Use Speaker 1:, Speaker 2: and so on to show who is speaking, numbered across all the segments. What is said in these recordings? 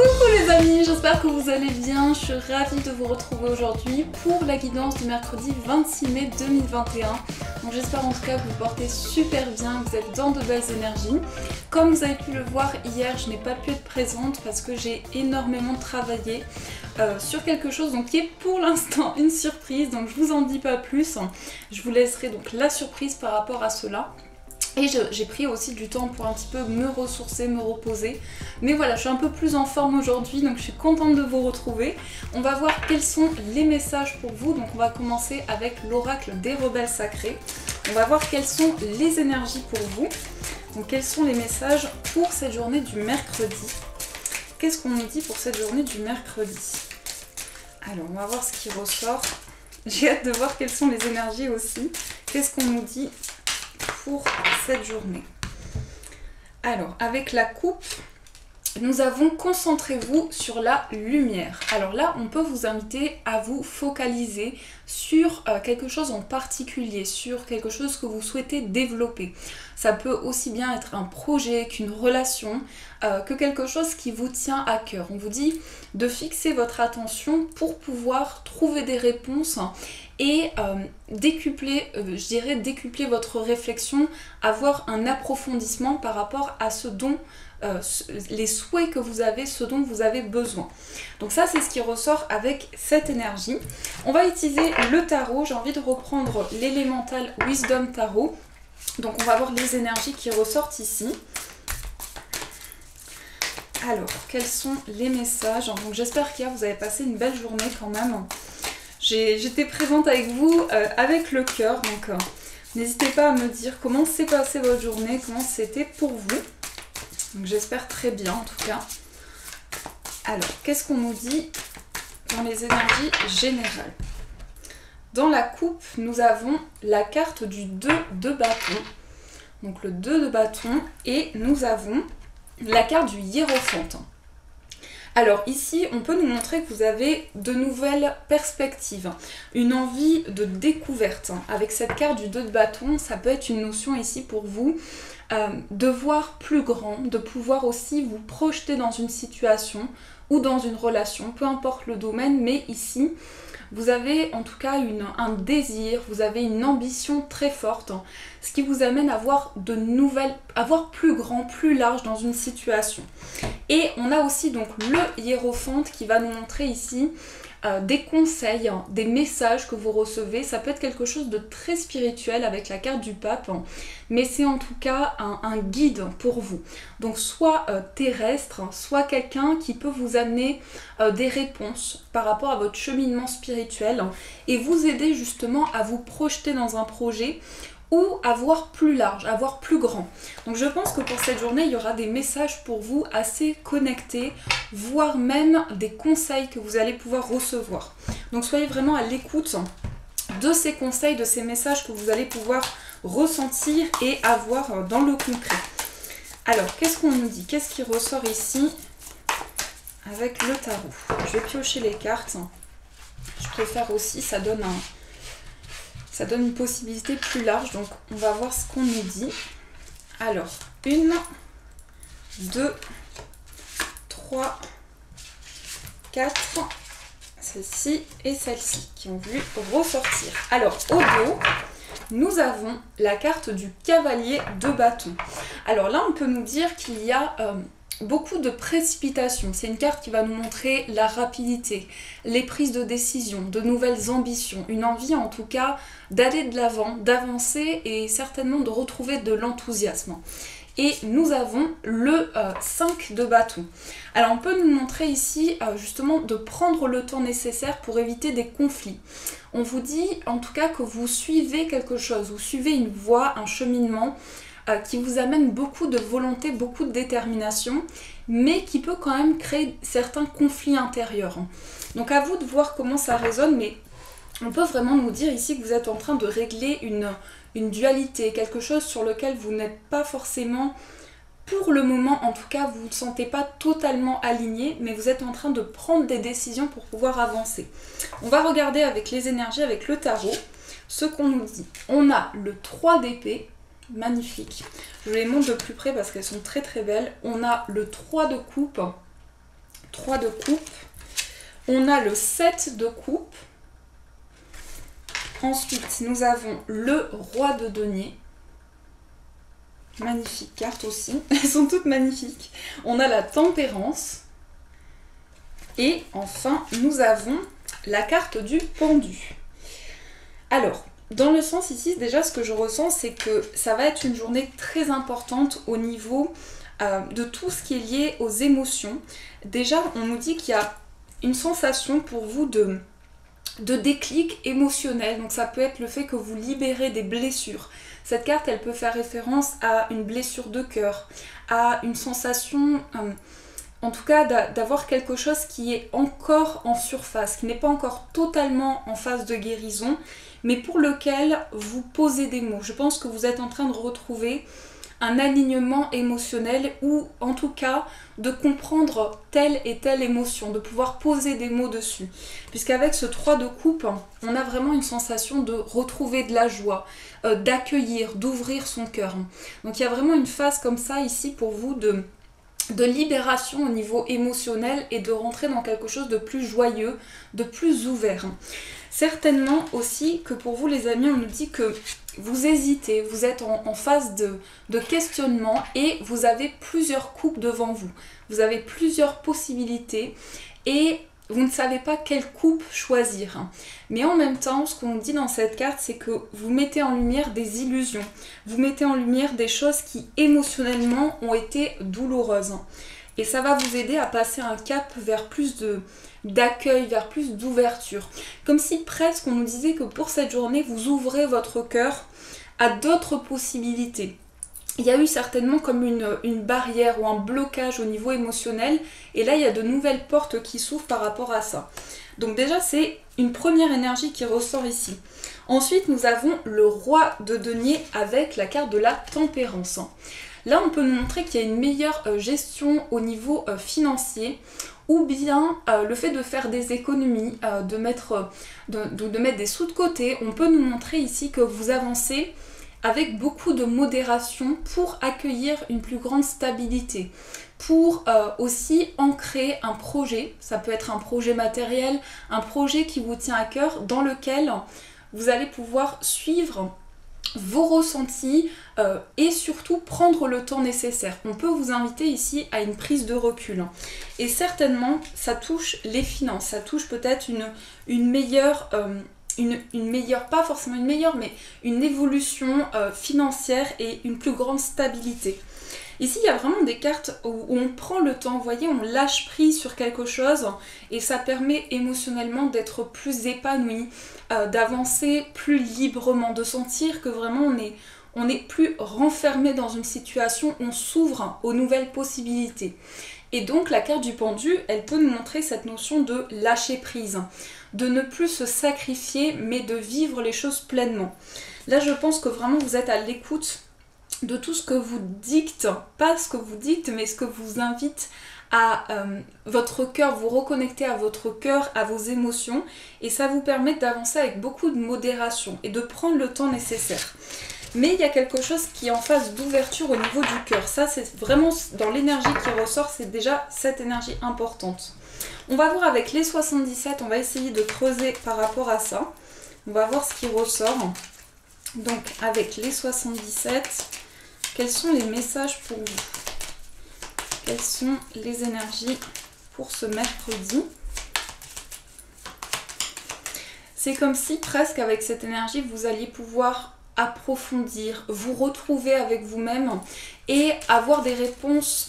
Speaker 1: Coucou les amis, j'espère que vous allez bien. Je suis ravie de vous retrouver aujourd'hui pour la guidance du mercredi 26 mai 2021. Donc j'espère en tout cas que vous portez super bien, que vous êtes dans de belles énergies. Comme vous avez pu le voir hier, je n'ai pas pu être présente parce que j'ai énormément travaillé sur quelque chose donc qui est pour l'instant une surprise. Donc je vous en dis pas plus. Je vous laisserai donc la surprise par rapport à cela. Et j'ai pris aussi du temps pour un petit peu me ressourcer, me reposer. Mais voilà, je suis un peu plus en forme aujourd'hui, donc je suis contente de vous retrouver. On va voir quels sont les messages pour vous. Donc on va commencer avec l'oracle des rebelles sacrés. On va voir quelles sont les énergies pour vous. Donc quels sont les messages pour cette journée du mercredi. Qu'est-ce qu'on nous dit pour cette journée du mercredi? Alors on va voir ce qui ressort. J'ai hâte de voir quelles sont les énergies aussi. Qu'est-ce qu'on nous dit pour cette journée? Alors, avec la coupe, nous avons concentrez-vous sur la lumière. Alors là, on peut vous inviter à vous focaliser sur quelque chose en particulier, sur quelque chose que vous souhaitez développer. Ça peut aussi bien être un projet qu'une relation, que quelque chose qui vous tient à cœur. On vous dit de fixer votre attention pour pouvoir trouver des réponses et décupler votre réflexion, avoir un approfondissement par rapport à ce dont les souhaits que vous avez, ce dont vous avez besoin. Donc ça, c'est ce qui ressort avec cette énergie. On va utiliser le tarot. J'ai envie de reprendre l'élémental Wisdom Tarot. Donc on va voir les énergies qui ressortent ici. Alors, quels sont les messages? Donc j'espère qu'hier vous avez passé une belle journée quand même. J'étais présente avec vous avec le cœur, donc n'hésitez pas à me dire comment s'est passée votre journée, comment c'était pour vous. Donc j'espère très bien en tout cas. Alors, qu'est-ce qu'on nous dit dans les énergies générales? Dans la coupe, nous avons la carte du 2 de bâton. Donc le 2 de bâton, et nous avons la carte du hiérophante. Alors ici, on peut nous montrer que vous avez de nouvelles perspectives, une envie de découverte. Avec cette carte du 2 de bâton, ça peut être une notion ici pour vous de voir plus grand, de pouvoir aussi vous projeter dans une situation ou dans une relation, peu importe le domaine, mais ici, vous avez en tout cas un désir, vous avez une ambition très forte, ce qui vous amène à voir à voir plus grand, plus large dans une situation. Et on a aussi donc le hiérophante qui va nous montrer ici des conseils, des messages que vous recevez. Ça peut être quelque chose de très spirituel avec la carte du pape, mais c'est en tout cas un guide pour vous. Donc soit terrestre, soit quelqu'un qui peut vous amener des réponses par rapport à votre cheminement spirituel et vous aider justement à vous projeter dans un projet ou à voir plus large, à voir plus grand. Donc je pense que pour cette journée, il y aura des messages pour vous assez connectés, voire même des conseils que vous allez pouvoir recevoir. Donc soyez vraiment à l'écoute de ces conseils, de ces messages que vous allez pouvoir ressentir et avoir dans le concret. Alors, qu'est-ce qu'on nous dit? Qu'est-ce qui ressort ici avec le tarot? Je vais piocher les cartes. Je préfère aussi, ça donne une possibilité plus large, donc on va voir ce qu'on nous dit. Alors, 1, 2, 3, 4, celle-ci et celle-ci qui ont voulu ressortir. Alors, au dos, nous avons la carte du cavalier de bâton. Alors là, on peut nous dire qu'il y a beaucoup de précipitation. C'est une carte qui va nous montrer la rapidité, les prises de décision, de nouvelles ambitions, une envie en tout cas d'aller de l'avant, d'avancer et certainement de retrouver de l'enthousiasme. Et nous avons le 5 de bâton. Alors on peut nous montrer ici justement de prendre le temps nécessaire pour éviter des conflits. On vous dit en tout cas que vous suivez quelque chose, vous suivez une voie, un cheminement qui vous amène beaucoup de volonté, beaucoup de détermination, mais qui peut quand même créer certains conflits intérieurs. Donc à vous de voir comment ça résonne, mais on peut vraiment nous dire ici que vous êtes en train de régler une dualité, quelque chose sur lequel vous n'êtes pas forcément, pour le moment en tout cas, vous ne vous sentez pas totalement aligné, mais vous êtes en train de prendre des décisions pour pouvoir avancer. On va regarder avec les énergies, avec le tarot, ce qu'on nous dit. On a le 3 d'épée, magnifique. Je vous les montre de plus près parce qu'elles sont très très belles. On a le 3 de coupe, 3 de coupe. On a le 7 de coupe. Ensuite, nous avons le roi de denier. Magnifique carte aussi. Elles sont toutes magnifiques. On a la tempérance. Et enfin, nous avons la carte du pendu. Alors, dans le sens ici, déjà ce que je ressens, c'est que ça va être une journée très importante au niveau de tout ce qui est lié aux émotions. Déjà, on nous dit qu'il y a une sensation pour vous de déclic émotionnel. Donc ça peut être le fait que vous libérez des blessures. Cette carte, elle peut faire référence à une blessure de cœur, à une sensation, en tout cas d'avoir quelque chose qui est encore en surface, qui n'est pas encore totalement en phase de guérison, mais pour lequel vous posez des mots. Je pense que vous êtes en train de retrouver un alignement émotionnel ou en tout cas de comprendre telle et telle émotion, de pouvoir poser des mots dessus. Puisqu'avec ce 3 de coupe, on a vraiment une sensation de retrouver de la joie, d'accueillir, d'ouvrir son cœur. Donc il y a vraiment une phase comme ça ici pour vous de libération au niveau émotionnel et de rentrer dans quelque chose de plus joyeux, de plus ouvert. Certainement aussi que pour vous les amis, on nous dit que vous hésitez, vous êtes en phase de questionnement et vous avez plusieurs coupes devant vous. Vous avez plusieurs possibilités et vous ne savez pas quelle coupe choisir. Mais en même temps, ce qu'on dit dans cette carte, c'est que vous mettez en lumière des illusions. Vous mettez en lumière des choses qui émotionnellement ont été douloureuses. Et ça va vous aider à passer un cap vers plus d'accueil, vers plus d'ouverture. Comme si presque on nous disait que pour cette journée, vous ouvrez votre cœur à d'autres possibilités. Il y a eu certainement comme une barrière ou un blocage au niveau émotionnel et là il y a de nouvelles portes qui s'ouvrent par rapport à ça. Donc déjà c'est une première énergie qui ressort ici. Ensuite nous avons le roi de denier avec la carte de la tempérance. Là on peut nous montrer qu'il y a une meilleure gestion au niveau financier ou bien le fait de faire des économies, de mettre des sous de côté. On peut nous montrer ici que vous avancez avec beaucoup de modération pour accueillir une plus grande stabilité, pour aussi ancrer un projet, ça peut être un projet matériel, un projet qui vous tient à cœur, dans lequel vous allez pouvoir suivre vos ressentis et surtout prendre le temps nécessaire. On peut vous inviter ici à une prise de recul. Et certainement, ça touche les finances, ça touche peut-être une meilleure... Une meilleure, pas forcément une meilleure, mais une évolution financière et une plus grande stabilité. Ici, il y a vraiment des cartes où on prend le temps, vous voyez, on lâche prise sur quelque chose et ça permet émotionnellement d'être plus épanoui, d'avancer plus librement, de sentir que vraiment on est plus renfermé dans une situation, on s'ouvre aux nouvelles possibilités. Et donc la carte du pendu, elle peut nous montrer cette notion de lâcher prise, de ne plus se sacrifier mais de vivre les choses pleinement. Là je pense que vraiment vous êtes à l'écoute de tout ce que vous dicte, pas ce que vous dicte mais ce que vous invite à votre cœur, vous reconnecter à votre cœur, à vos émotions et ça vous permet d'avancer avec beaucoup de modération et de prendre le temps nécessaire. Mais il y a quelque chose qui est en phase d'ouverture au niveau du cœur. Ça, c'est vraiment dans l'énergie qui ressort, c'est déjà cette énergie importante. On va voir avec les 77, on va essayer de creuser par rapport à ça. On va voir ce qui ressort. Donc, avec les 77, quels sont les messages pour vous? Quelles sont les énergies pour ce mercredi? C'est comme si, presque avec cette énergie, vous alliez pouvoir approfondir, vous retrouver avec vous-même et avoir des réponses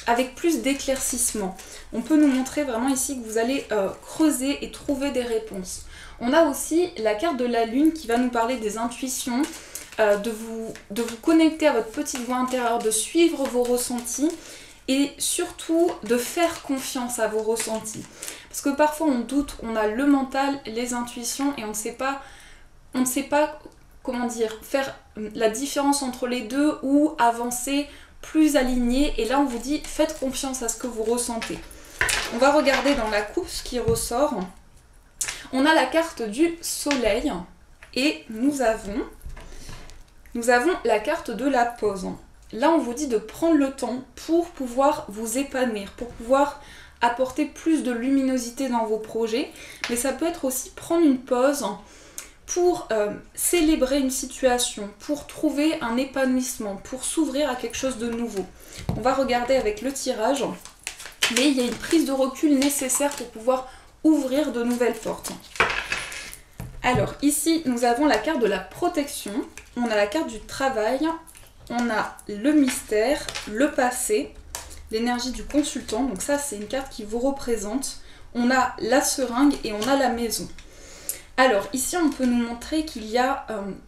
Speaker 1: avec plus d'éclaircissement. On peut nous montrer vraiment ici que vous allez creuser et trouver des réponses. On a aussi la carte de la lune qui va nous parler des intuitions, de vous connecter à votre petite voix intérieure, de suivre vos ressentis et surtout de faire confiance à vos ressentis. Parce que parfois on doute, on a le mental, les intuitions et on ne sait pas comment dire, faire la différence entre les deux ou avancer plus aligné. Et là, on vous dit, faites confiance à ce que vous ressentez. On va regarder dans la coupe ce qui ressort. On a la carte du soleil et nous avons la carte de la pause. Là, on vous dit de prendre le temps pour pouvoir vous épanouir, pour pouvoir apporter plus de luminosité dans vos projets, mais ça peut être aussi prendre une pause pour célébrer une situation, pour trouver un épanouissement, pour s'ouvrir à quelque chose de nouveau. On va regarder avec le tirage, mais il y a une prise de recul nécessaire pour pouvoir ouvrir de nouvelles portes. Alors ici, nous avons la carte de la protection, on a la carte du travail, on a le mystère, le passé, l'énergie du consultant, donc ça c'est une carte qui vous représente. On a la seringue et on a la maison. Alors ici on peut nous montrer qu'il y a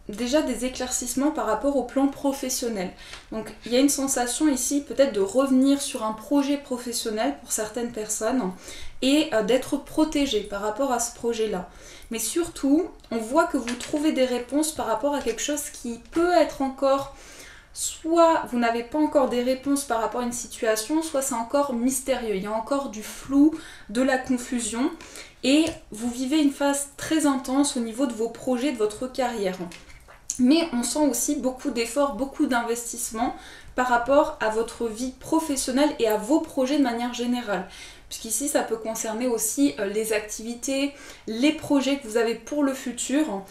Speaker 1: déjà des éclaircissements par rapport au plan professionnel. Donc il y a une sensation ici peut-être de revenir sur un projet professionnel pour certaines personnes et d'être protégé par rapport à ce projet-là. Mais surtout, on voit que vous trouvez des réponses par rapport à quelque chose qui peut être encore... Soit vous n'avez pas encore des réponses par rapport à une situation, soit c'est encore mystérieux, il y a encore du flou, de la confusion, et vous vivez une phase très intense au niveau de vos projets, de votre carrière. Mais on sent aussi beaucoup d'efforts, beaucoup d'investissements par rapport à votre vie professionnelle et à vos projets de manière générale. Puisqu'ici, ça peut concerner aussi les activités, les projets que vous avez pour le futur.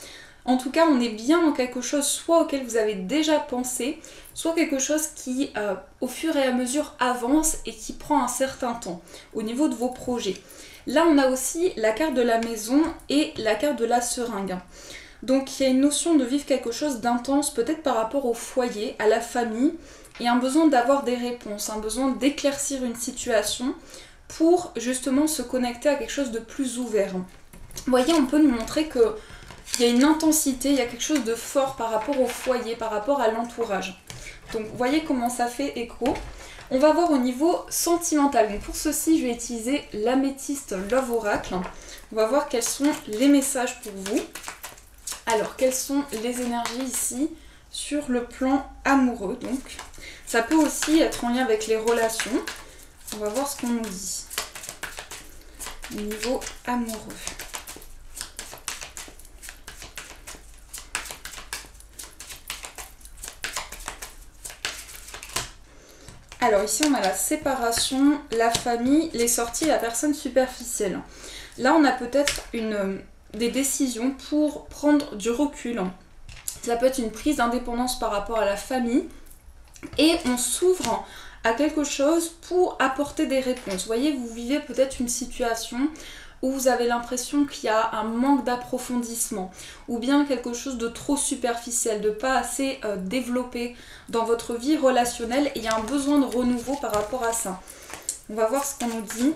Speaker 1: En tout cas, on est bien dans quelque chose soit auquel vous avez déjà pensé, soit quelque chose qui, au fur et à mesure, avance et qui prend un certain temps au niveau de vos projets. Là, on a aussi la carte de la maison et la carte de la seringue. Donc, il y a une notion de vivre quelque chose d'intense, peut-être par rapport au foyer, à la famille, et un besoin d'avoir des réponses, un besoin d'éclaircir une situation pour justement se connecter à quelque chose de plus ouvert. Vous voyez, on peut nous montrer que il y a une intensité, il y a quelque chose de fort par rapport au foyer, par rapport à l'entourage. Donc, vous voyez comment ça fait écho. On va voir au niveau sentimental. Donc, pour ceci, je vais utiliser l'améthyste Love Oracle. On va voir quels sont les messages pour vous. Alors, quelles sont les énergies ici sur le plan amoureux. Donc, ça peut aussi être en lien avec les relations. On va voir ce qu'on nous dit. Au niveau amoureux. Alors ici on a la séparation, la famille, les sorties, la personne superficielle. Là on a peut-être des décisions pour prendre du recul. Ça peut être une prise d'indépendance par rapport à la famille. Et on s'ouvre à quelque chose pour apporter des réponses. Vous voyez, vous vivez peut-être une situation où vous avez l'impression qu'il y a un manque d'approfondissement ou bien quelque chose de trop superficiel, de pas assez développé dans votre vie relationnelle et il y a un besoin de renouveau par rapport à ça. On va voir ce qu'on nous dit.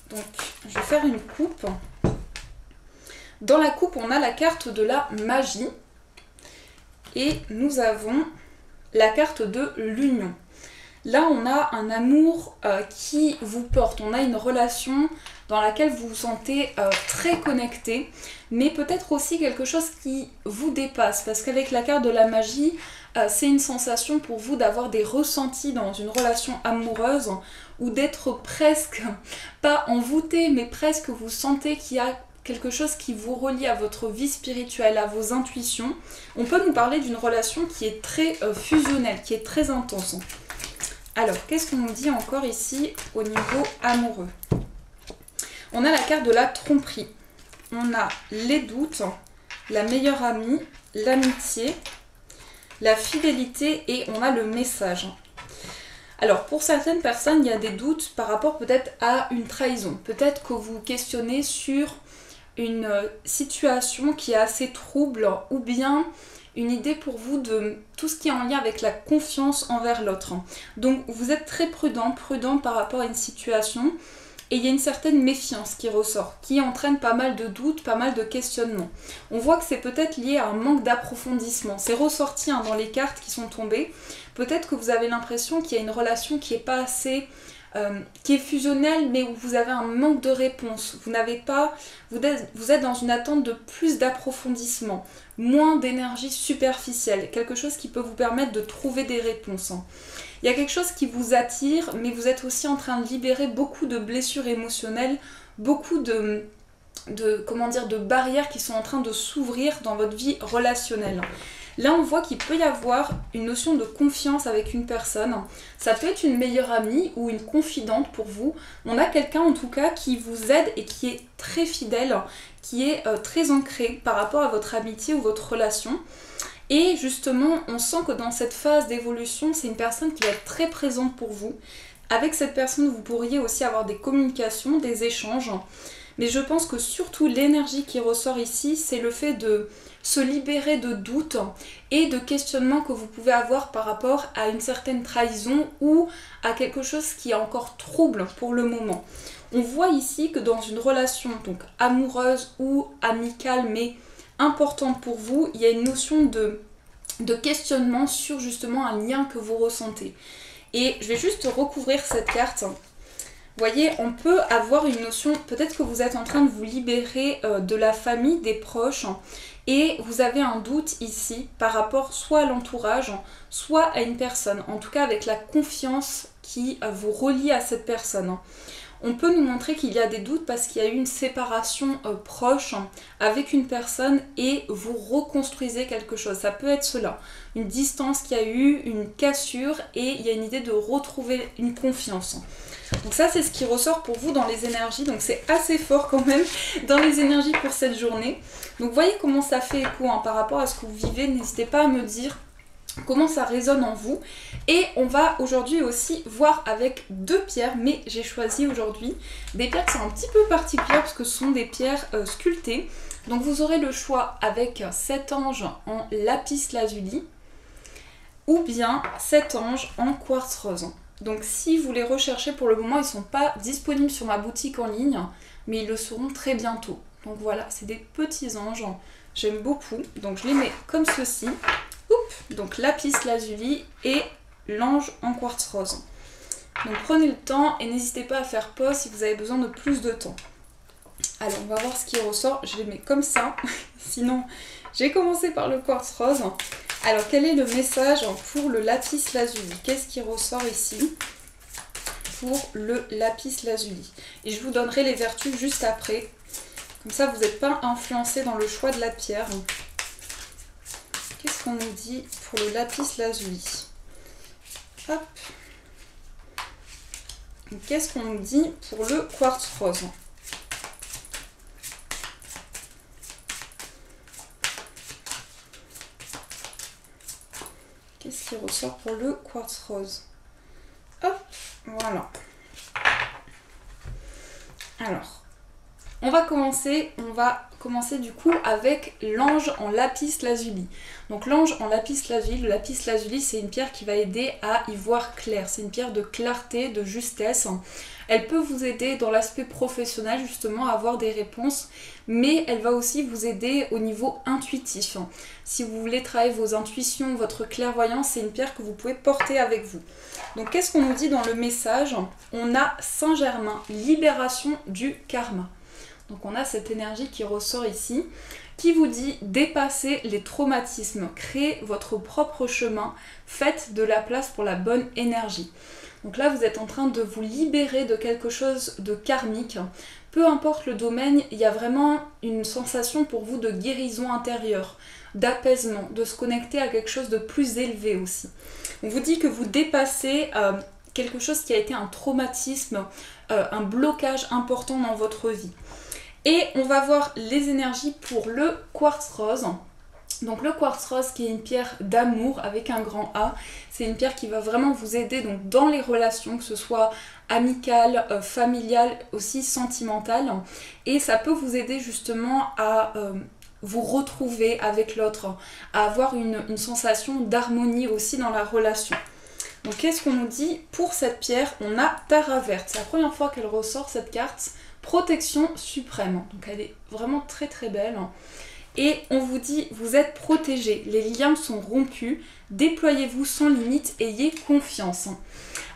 Speaker 1: Donc, je vais faire une coupe. Dans la coupe, on a la carte de la magie et nous avons la carte de l'union. Là, on a un amour qui vous porte, on a une relation dans laquelle vous vous sentez très connecté, mais peut-être aussi quelque chose qui vous dépasse, parce qu'avec la carte de la magie, c'est une sensation pour vous d'avoir des ressentis dans une relation amoureuse, ou d'être presque, pas envoûté, mais presque vous sentez qu'il y a quelque chose qui vous relie à votre vie spirituelle, à vos intuitions. On peut nous parler d'une relation qui est très fusionnelle, qui est très intense. Alors, qu'est-ce qu'on nous dit encore ici au niveau amoureux? On a la carte de la tromperie. On a les doutes, la meilleure amie, l'amitié, la fidélité et on a le message. Alors, pour certaines personnes, il y a des doutes par rapport peut-être à une trahison. Peut-être que vous questionnez sur une situation qui est assez trouble ou bien une idée pour vous de tout ce qui est en lien avec la confiance envers l'autre. Donc vous êtes très prudent par rapport à une situation et il y a une certaine méfiance qui ressort, qui entraîne pas mal de doutes, pas mal de questionnements. On voit que c'est peut-être lié à un manque d'approfondissement. C'est ressorti dans les cartes qui sont tombées. Peut-être que vous avez l'impression qu'il y a une relation qui n'est pas assez... qui est fusionnelle mais où vous avez un manque de réponse, vous êtes dans une attente de plus d'approfondissement, moins d'énergie superficielle, quelque chose qui peut vous permettre de trouver des réponses. Il y a quelque chose qui vous attire mais vous êtes aussi en train de libérer beaucoup de blessures émotionnelles, beaucoup de barrières qui sont en train de s'ouvrir dans votre vie relationnelle. Là, on voit qu'il peut y avoir une notion de confiance avec une personne. Ça peut être une meilleure amie ou une confidente pour vous. On a quelqu'un en tout cas qui vous aide et qui est très fidèle, qui est très ancré par rapport à votre amitié ou votre relation. Et justement, on sent que dans cette phase d'évolution, c'est une personne qui va être très présente pour vous. Avec cette personne, vous pourriez aussi avoir des communications, des échanges. Mais je pense que surtout l'énergie qui ressort ici, c'est le fait de se libérer de doutes et de questionnements que vous pouvez avoir par rapport à une certaine trahison ou à quelque chose qui est encore trouble pour le moment. On voit ici que dans une relation donc amoureuse ou amicale, mais importante pour vous, il y a une notion de questionnement sur justement un lien que vous ressentez. Et je vais juste recouvrir cette carte. Vous voyez, on peut avoir une notion, peut-être que vous êtes en train de vous libérer de la famille, des proches, et vous avez un doute ici par rapport soit à l'entourage, soit à une personne, en tout cas avec la confiance qui vous relie à cette personne. On peut nous montrer qu'il y a des doutes parce qu'il y a eu une séparation proche avec une personne et vous reconstruisez quelque chose. Ça peut être cela, une distance qu'il y a eu, une cassure et il y a une idée de retrouver une confiance. Donc ça, c'est ce qui ressort pour vous dans les énergies. Donc c'est assez fort quand même dans les énergies pour cette journée. Donc voyez comment ça fait écho par rapport à ce que vous vivez. N'hésitez pas à me dire comment ça résonne en vous. Et on va aujourd'hui aussi voir avec deux pierres, mais j'ai choisi aujourd'hui des pierres qui sont un petit peu particulières parce que ce sont des pierres sculptées. Donc vous aurez le choix avec 7 anges en lapis lazuli ou bien 7 anges en quartz rose. Donc si vous les recherchez, pour le moment ils ne sont pas disponibles sur ma boutique en ligne, mais ils le seront très bientôt. Donc voilà, c'est des petits anges, j'aime beaucoup. Donc je les mets comme ceci. Oups, donc lapis lazuli et l'ange en quartz rose. Donc prenez le temps et n'hésitez pas à faire pause si vous avez besoin de plus de temps. Alors on va voir ce qui ressort, je les mets comme ça, sinon j'ai commencé par le quartz rose. Alors quel est le message pour le lapis lazuli? Qu'est-ce qui ressort ici pour le lapis lazuli? Et je vous donnerai les vertus juste après, comme ça vous n'êtes pas influencé dans le choix de la pierre. Qu'est-ce qu'on nous dit pour le lapis lazuli? Hop. Qu'est-ce qu'on nous dit pour le quartz rose? Qu'est-ce qui ressort pour le quartz rose? Hop, voilà. Alors, on va commencer du coup avec l'ange en lapis lazuli. Donc l'ange en lapis lazuli, le lapis lazuli c'est une pierre qui va aider à y voir clair. C'est une pierre de clarté, de justesse. Elle peut vous aider dans l'aspect professionnel justement à avoir des réponses, mais elle va aussi vous aider au niveau intuitif. Si vous voulez travailler vos intuitions, votre clairvoyance, c'est une pierre que vous pouvez porter avec vous. Donc qu'est-ce qu'on nous dit dans le message? On a Saint-Germain, libération du karma. Donc on a cette énergie qui ressort ici, qui vous dit dépasser les traumatismes, créer votre propre chemin, faites de la place pour la bonne énergie. Donc là vous êtes en train de vous libérer de quelque chose de karmique. Peu importe le domaine, il y a vraiment une sensation pour vous de guérison intérieure, d'apaisement, de se connecter à quelque chose de plus élevé aussi. On vous dit que vous dépassez quelque chose qui a été un traumatisme, un blocage important dans votre vie. Et on va voir les énergies pour le quartz rose. Donc le quartz rose qui est une pierre d'amour avec un grand A, c'est une pierre qui va vraiment vous aider donc dans les relations, que ce soit amicales, familiales, aussi sentimentales. Et ça peut vous aider justement à vous retrouver avec l'autre, à avoir une sensation d'harmonie aussi dans la relation. Donc qu'est-ce qu'on nous dit pour cette pierre? On a Tara verte, c'est la première fois qu'elle ressort cette carte. Protection suprême, donc elle est vraiment très très belle. Et on vous dit, vous êtes protégés, les liens sont rompus, déployez-vous sans limite, ayez confiance.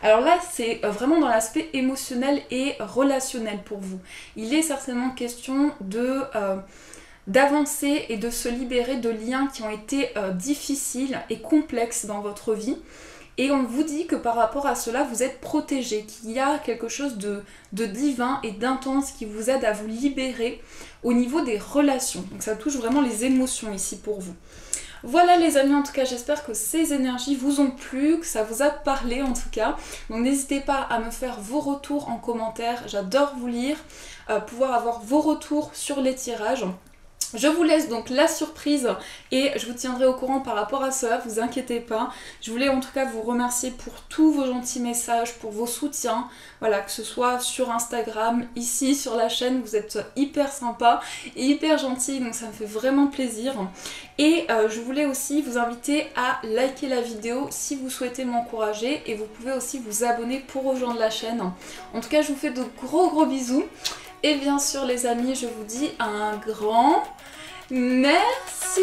Speaker 1: Alors là, c'est vraiment dans l'aspect émotionnel et relationnel pour vous. Il est certainement question d'avancer et de se libérer de liens qui ont été difficiles et complexes dans votre vie. Et on vous dit que par rapport à cela, vous êtes protégé, qu'il y a quelque chose de divin et d'intense qui vous aide à vous libérer au niveau des relations. Donc ça touche vraiment les émotions ici pour vous. Voilà les amis, en tout cas j'espère que ces énergies vous ont plu, que ça vous a parlé en tout cas. Donc n'hésitez pas à me faire vos retours en commentaire, j'adore vous lire, pouvoir avoir vos retours sur les tirages. Je vous laisse donc la surprise et je vous tiendrai au courant par rapport à cela, vous inquiétez pas. Je voulais en tout cas vous remercier pour tous vos gentils messages, pour vos soutiens. Voilà, que ce soit sur Instagram, ici sur la chaîne, vous êtes hyper sympa et hyper gentils, donc ça me fait vraiment plaisir. Et je voulais aussi vous inviter à liker la vidéo si vous souhaitez m'encourager et vous pouvez aussi vous abonner pour rejoindre la chaîne. En tout cas, je vous fais de gros bisous. Et bien sûr les amis, je vous dis un grand merci.